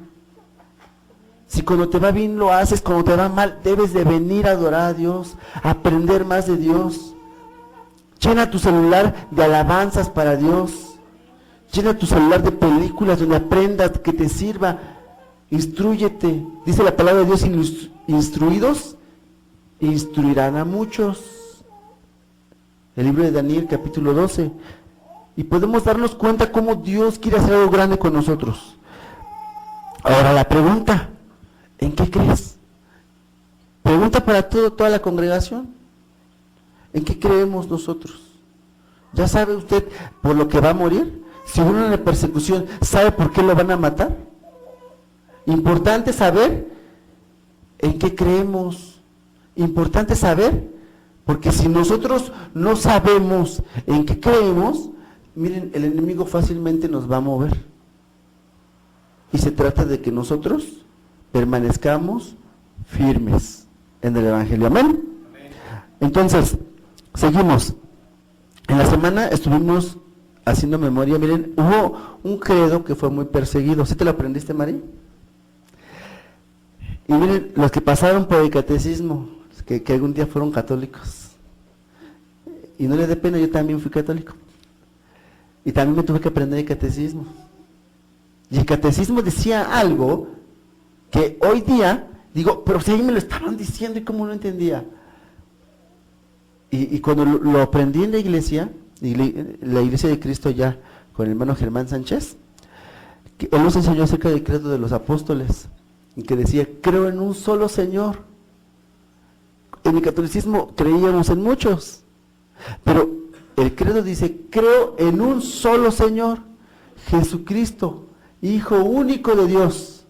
Si cuando te va bien lo haces, cuando te va mal, debes de venir a adorar a Dios, a aprender más de Dios. Llena tu celular de alabanzas para Dios. Llena tu celular de películas donde aprendas, que te sirva. Instrúyete. Dice la palabra de Dios: instruidos instruirán a muchos. El libro de Daniel, capítulo 12. Y podemos darnos cuenta cómo Dios quiere hacer algo grande con nosotros. Ahora la pregunta: ¿en qué crees? Pregunta para toda la congregación: ¿en qué creemos nosotros? ¿Ya sabe usted por lo que va a morir? Si uno en la persecución, ¿sabe por qué lo van a matar? Importante saber en qué creemos. Importante saber, porque si nosotros no sabemos en qué creemos, miren, el enemigo fácilmente nos va a mover. Y se trata de que nosotros permanezcamos firmes en el Evangelio. ¿Amén? Entonces, seguimos. En la semana estuvimos haciendo memoria. Miren, hubo un credo que fue muy perseguido. ¿Sí te lo aprendiste, Mari? Y miren, los que pasaron por el catecismo, que algún día fueron católicos, y no les dé pena, yo también fui católico, y también me tuve que aprender el catecismo. Y el catecismo decía algo que hoy día digo, pero si ahí me lo estaban diciendo y cómo no entendía. Y cuando lo aprendí en la iglesia de Cristo, ya con el hermano Germán Sánchez, él nos enseñó acerca del credo de los apóstoles, y que decía: creo en un solo Señor. En el catolicismo creíamos en muchos, pero el credo dice: creo en un solo Señor, Jesucristo, Hijo único de Dios,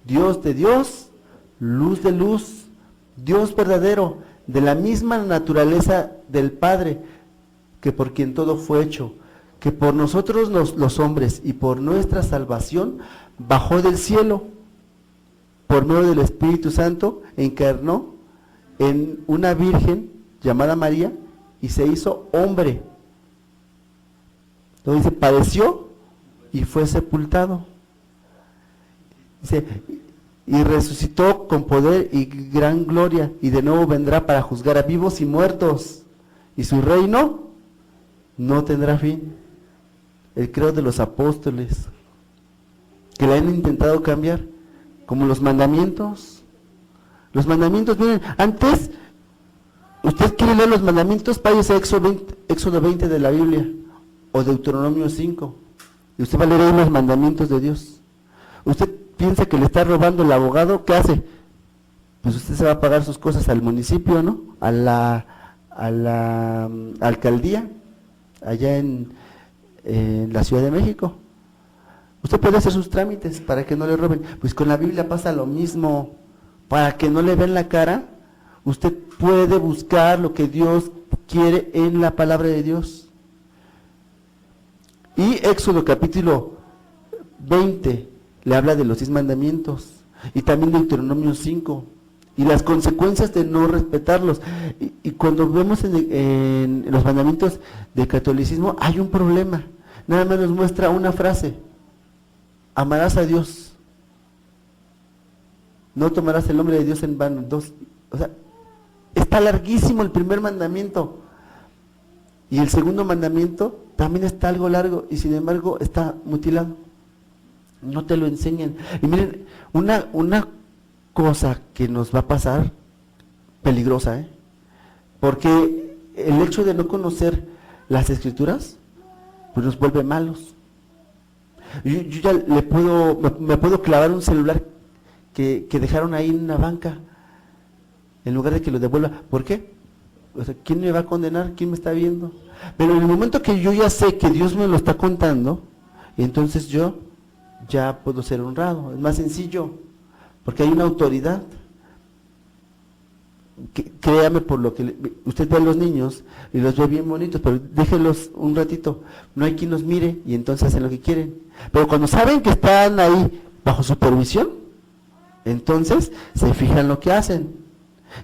Dios de Dios, luz de luz, Dios verdadero, de la misma naturaleza del Padre, que por quien todo fue hecho, que por nosotros los hombres y por nuestra salvación bajó del cielo, por medio del Espíritu Santo, encarnó en una virgen llamada María y se hizo hombre. Entonces dice: padeció y fue sepultado. Dice: y resucitó con poder y gran gloria, y de nuevo vendrá para juzgar a vivos y muertos, y su reino no tendrá fin. El credo de los apóstoles, que le han intentado cambiar, como los mandamientos. Los mandamientos, miren, antes, usted quiere leer los mandamientos, váyase a Éxodo 20 de la Biblia, o Deuteronomio 5, y usted va a leer ahí los mandamientos de Dios. Usted piensa que le está robando el abogado, ¿qué hace? Pues usted se va a pagar sus cosas al municipio, ¿no? A la alcaldía, allá en la Ciudad de México. Usted puede hacer sus trámites para que no le roben. Pues con la Biblia pasa lo mismo. para que no le vean la cara, usted puede buscar lo que Dios quiere en la palabra de Dios. Y Éxodo capítulo 20 le habla de los 10 mandamientos, y también Deuteronomio 5, y las consecuencias de no respetarlos. Y cuando vemos en los mandamientos del catolicismo, hay un problema. Nada más nos muestra una frase: amarás a Dios, no tomarás el nombre de Dios en vano. O sea, está larguísimo el primer mandamiento, y el segundo mandamiento también está algo largo, y sin embargo está mutilado. No te lo enseñan. Y miren, una cosa que nos va a pasar peligrosa, porque el hecho de no conocer las Escrituras, pues nos vuelve malos. Yo ya me puedo clavar un celular que dejaron ahí en una banca, en lugar de que lo devuelva. ¿Por qué? O sea, ¿quién me va a condenar? ¿Quién me está viendo? Pero en el momento que yo ya sé que Dios me lo está contando, entonces yo ya puedo ser honrado. Es más sencillo, porque hay una autoridad. Créame, por lo que usted ve a los niños y los ve bien bonitos, pero déjenlos un ratito, no hay quien los mire, y entonces hacen lo que quieren. Pero cuando saben que están ahí bajo supervisión, entonces se fijan lo que hacen.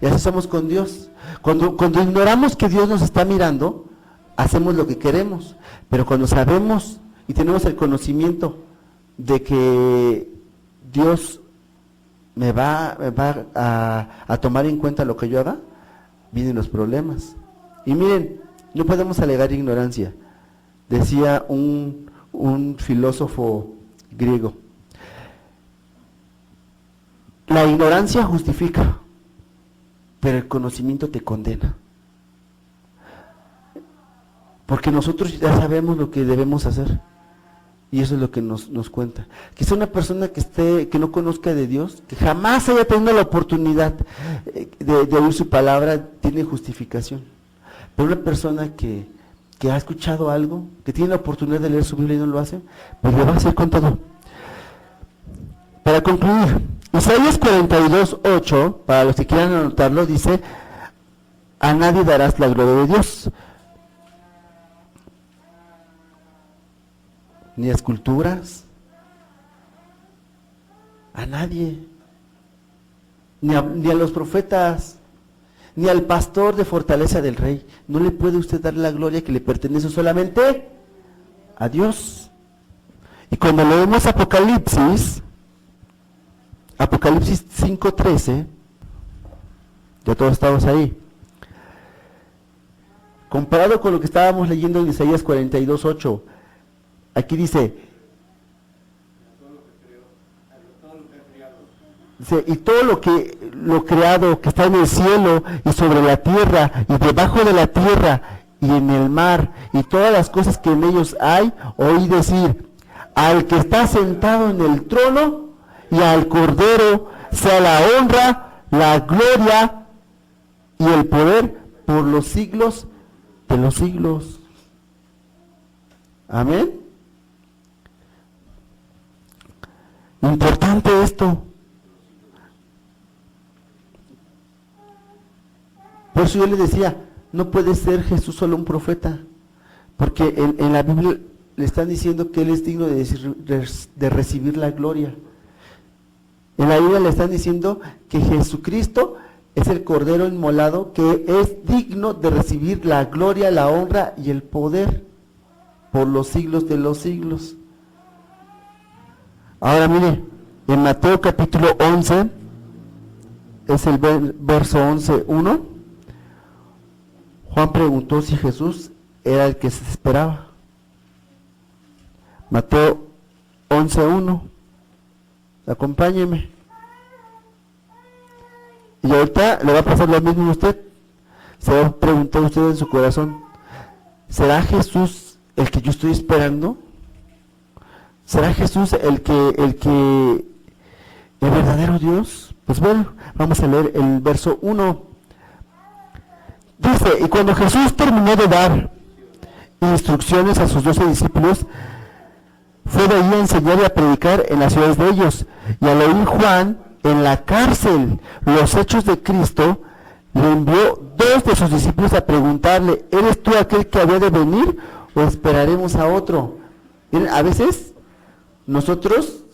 Y así somos con Dios. Cuando ignoramos que Dios nos está mirando, hacemos lo que queremos. Pero cuando sabemos y tenemos el conocimiento de que Dios me va a tomar en cuenta lo que yo haga, vienen los problemas. Y miren, no podemos alegar ignorancia. Decía un filósofo griego: la ignorancia justifica, pero el conocimiento te condena. Porque nosotros ya sabemos lo que debemos hacer, y eso es lo que nos cuenta. Quizá una persona que no conozca de Dios, que jamás haya tenido la oportunidad de oír su palabra, tiene justificación. Pero una persona que ha escuchado algo, que tiene la oportunidad de leer su Biblia y no lo hace, pues le va a ser contado. Para concluir, Isaías 42:8, para los que quieran anotarlo, dice: a nadie darás la gloria de Dios, ni a esculturas, a nadie, ni a los profetas, ni al pastor de fortaleza del rey. No le puede usted dar la gloria que le pertenece solamente a Dios. Y cuando leemos Apocalipsis 5:13, ya todos estamos ahí, comparado con lo que estábamos leyendo en Isaías 42:8, aquí dice, y todo lo creado que está en el cielo y sobre la tierra y debajo de la tierra y en el mar y todas las cosas que en ellos hay, oí decir: al que está sentado en el trono y al Cordero sea la honra, la gloria y el poder por los siglos de los siglos. Amén. Importante esto. Por eso yo les decía, no puede ser Jesús solo un profeta, porque en la Biblia le están diciendo que Él es digno de recibir la gloria. En la Biblia le están diciendo que Jesucristo es el Cordero inmolado, que es digno de recibir la gloria, la honra y el poder por los siglos de los siglos. Ahora mire, en Mateo capítulo 11, es el verso 11:1, Juan preguntó si Jesús era el que se esperaba. Mateo 11:1, acompáñeme. Y ahorita le va a pasar lo mismo a usted. Se va a preguntar usted en su corazón: ¿será Jesús el que yo estoy esperando? ¿Será Jesús el verdadero Dios? Pues bueno, vamos a leer el verso 1. Dice: y cuando Jesús terminó de dar instrucciones a sus 12 discípulos, fue de ahí a enseñar y a predicar en las ciudades de ellos. Y al oír Juan en la cárcel los hechos de Cristo, le envió 2 de sus discípulos a preguntarle, ¿eres tú aquel que había de venir o esperaremos a otro? Miren, a veces nosotros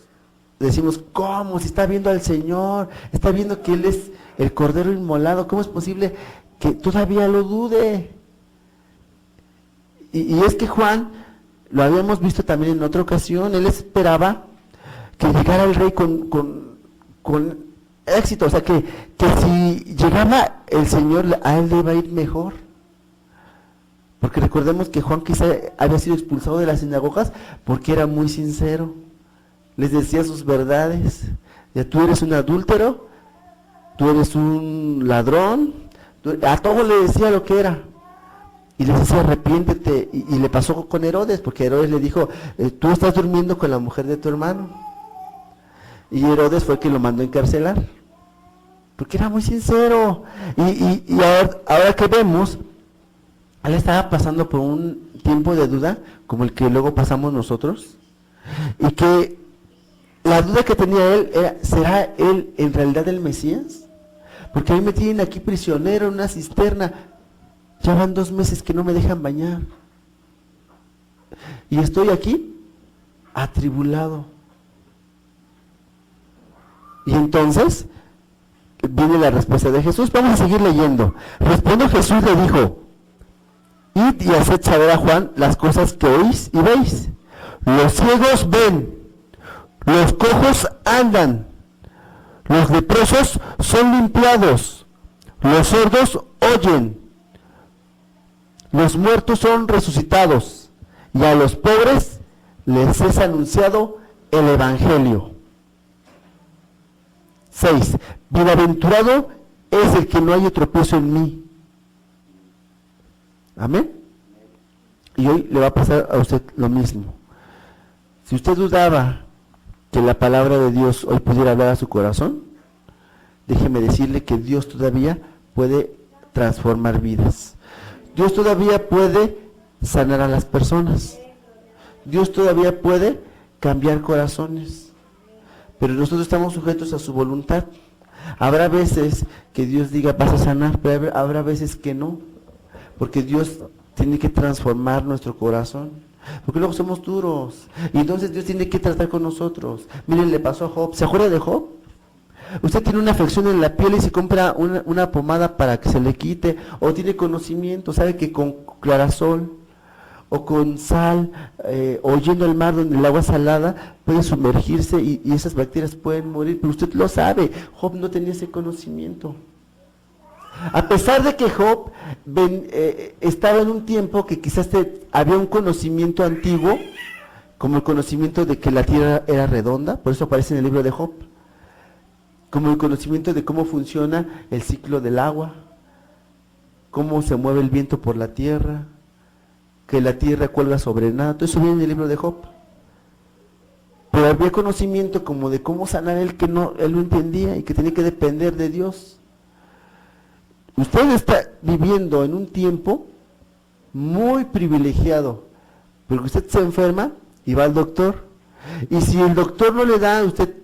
decimos, ¿cómo? Si está viendo al Señor, está viendo que Él es el Cordero Inmolado, ¿cómo es posible que todavía lo dude? Y es que Juan, lo habíamos visto también en otra ocasión, él esperaba que llegara el rey con éxito, o sea que si llegaba el Señor, a él le iba a ir mejor. Porque recordemos que Juan quizá había sido expulsado de las sinagogas porque era muy sincero. Les decía sus verdades. Ya tú eres un adúltero, tú eres un ladrón, a todos le decía lo que era. Y les decía, arrepiéntete. Y le pasó con Herodes, porque Herodes le dijo, tú estás durmiendo con la mujer de tu hermano. Y Herodes fue el que lo mandó a encarcelar. Porque era muy sincero. Y ahora que vemos, él estaba pasando por un tiempo de duda, como el que luego pasamos nosotros. Y que la duda que tenía él era, ¿será él en realidad el Mesías? Porque a mí me tienen aquí prisionero en una cisterna. Ya van 2 meses que no me dejan bañar. Y estoy aquí atribulado. Y entonces viene la respuesta de Jesús. Vamos a seguir leyendo. Respondió Jesús, le dijo, id y haced saber a Juan las cosas que oís y veis. Los ciegos ven, los cojos andan, los leprosos son limpiados, los sordos oyen, los muertos son resucitados, y a los pobres les es anunciado el Evangelio. 6. Bienaventurado es el que no haya tropiezo en mí. Amén. Y hoy le va a pasar a usted lo mismo. Si usted dudaba que la palabra de Dios hoy pudiera hablar a su corazón, déjeme decirle que Dios todavía puede transformar vidas. Dios todavía puede sanar a las personas. Dios todavía puede cambiar corazones. Pero nosotros estamos sujetos a su voluntad. Habrá veces que Dios diga, vas a sanar, pero habrá veces que no. Porque Dios tiene que transformar nuestro corazón. Porque luego somos duros. Y entonces Dios tiene que tratar con nosotros. Miren, le pasó a Job. ¿Se acuerda de Job? Usted tiene una afección en la piel y se compra una pomada para que se le quite, o tiene conocimiento, sabe que con clarasol o con sal, o yendo al mar donde el agua es salada, puede sumergirse y esas bacterias pueden morir, pero usted lo sabe. Job no tenía ese conocimiento. A pesar de que Job estaba en un tiempo que quizás había un conocimiento antiguo, como el conocimiento de que la tierra era redonda, por eso aparece en el libro de Job, como el conocimiento de cómo funciona el ciclo del agua, cómo se mueve el viento por la tierra, que la tierra cuelga sobre nada, todo eso viene en el libro de Job. Pero había conocimiento como de cómo sanar él no entendía y que tenía que depender de Dios. Usted está viviendo en un tiempo muy privilegiado, porque usted se enferma y va al doctor, y si el doctor no le da, usted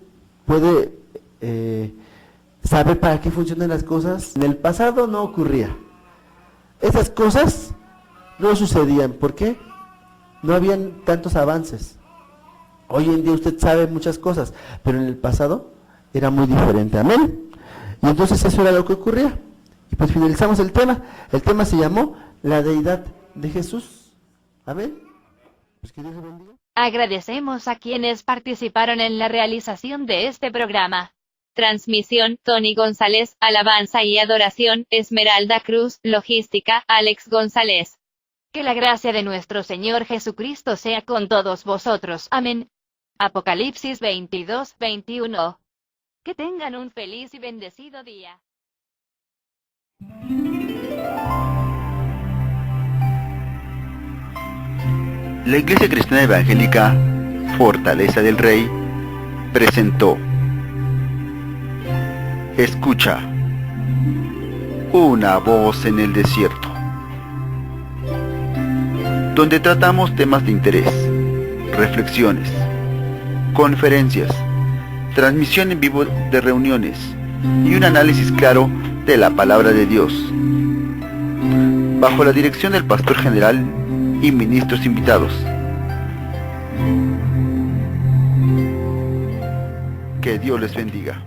puede saber para qué funcionan las cosas. En el pasado no ocurría. Esas cosas no sucedían. ¿Por qué? No habían tantos avances. Hoy en día usted sabe muchas cosas, pero en el pasado era muy diferente. Amén. Y entonces eso era lo que ocurría. Y pues finalizamos el tema. El tema se llamó la deidad de Jesús. Amén. Pues que Dios le bendiga. Agradecemos a quienes participaron en la realización de este programa. Transmisión, Tony González. Alabanza y adoración, Esmeralda Cruz. Logística, Alex González. Que la gracia de nuestro Señor Jesucristo sea con todos vosotros. Amén. Apocalipsis 22:21. Que tengan un feliz y bendecido día. La Iglesia Cristiana Evangélica Fortaleza del Rey presentó Escucha, una voz en el desierto, donde tratamos temas de interés, reflexiones, conferencias, transmisión en vivo de reuniones y un análisis claro de la palabra de Dios, bajo la dirección del pastor general y ministros invitados. Que Dios les bendiga.